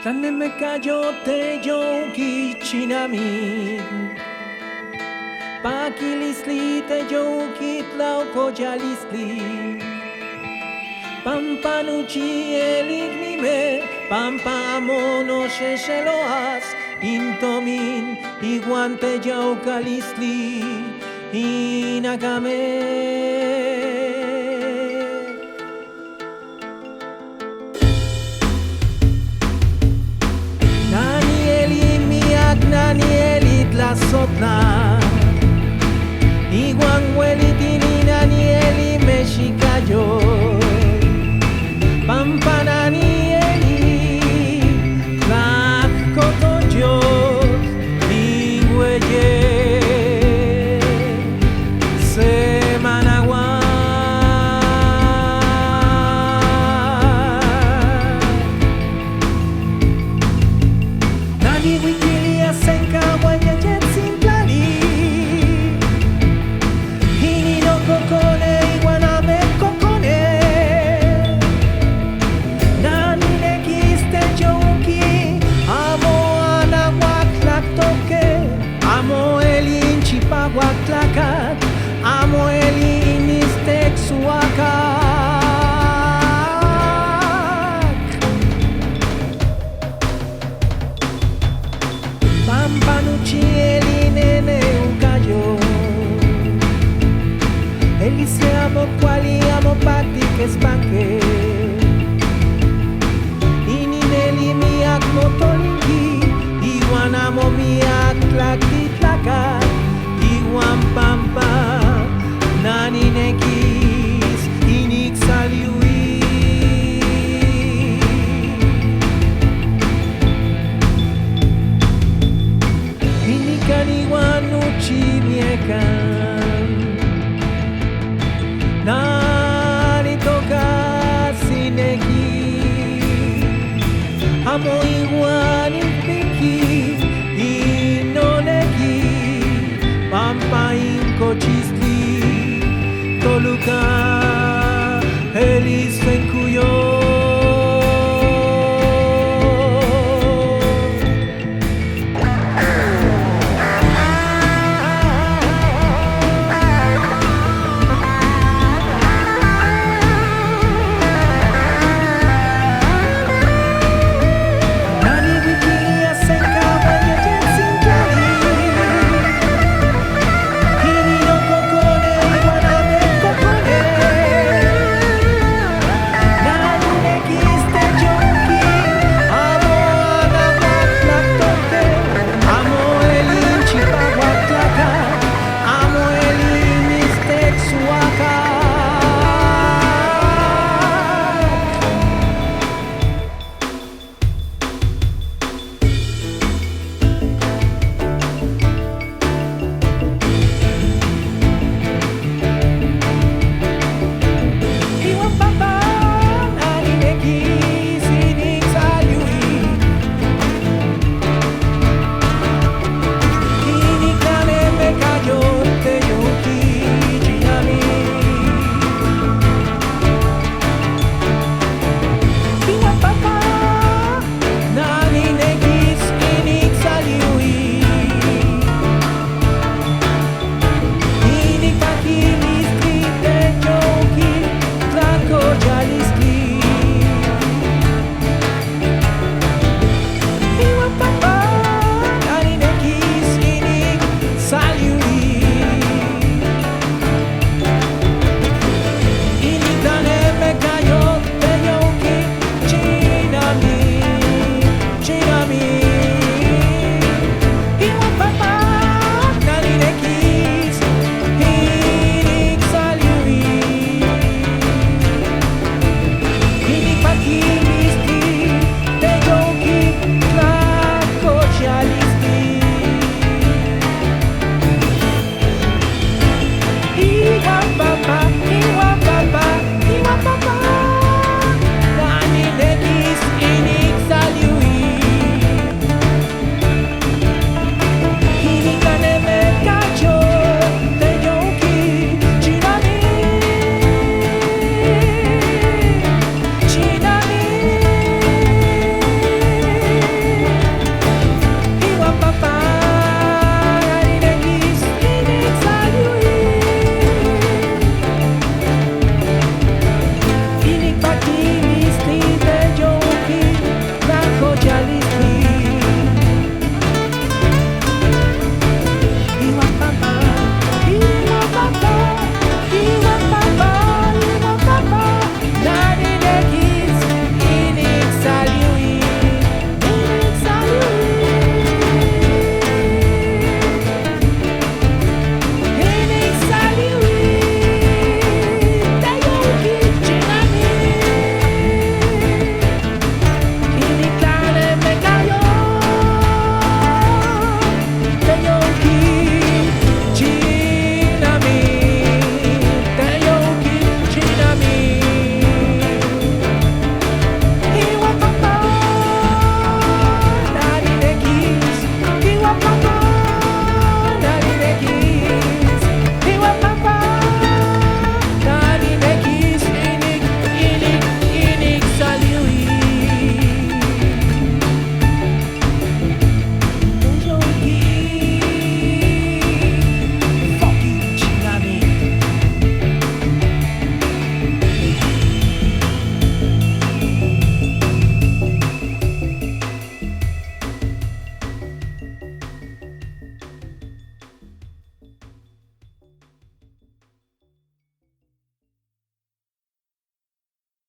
Taneme kayote yoki chinami Pakilisli te yoki tlauko yalisli Pampanuchi elignime Pampa mono shesheloas Intomin iguante yaukalisli Inagame la sotna Iguan huelitini nanieli mexikayo Pampananieli la cotoyo Lingüeye Semanagua Nani wikilia senka Huaclacat, amo el inistexuacac Pampanuchi el inene ucayo Elise amo quali amo pati que espanque Inineli miak motolinki Iguan amo miak tlactitlacat Iwan pampa nani nekis inik saliui Inikan iwan uchi miekan Nani toka sineki Amo iwan impiki Pampa inko chisli Toluca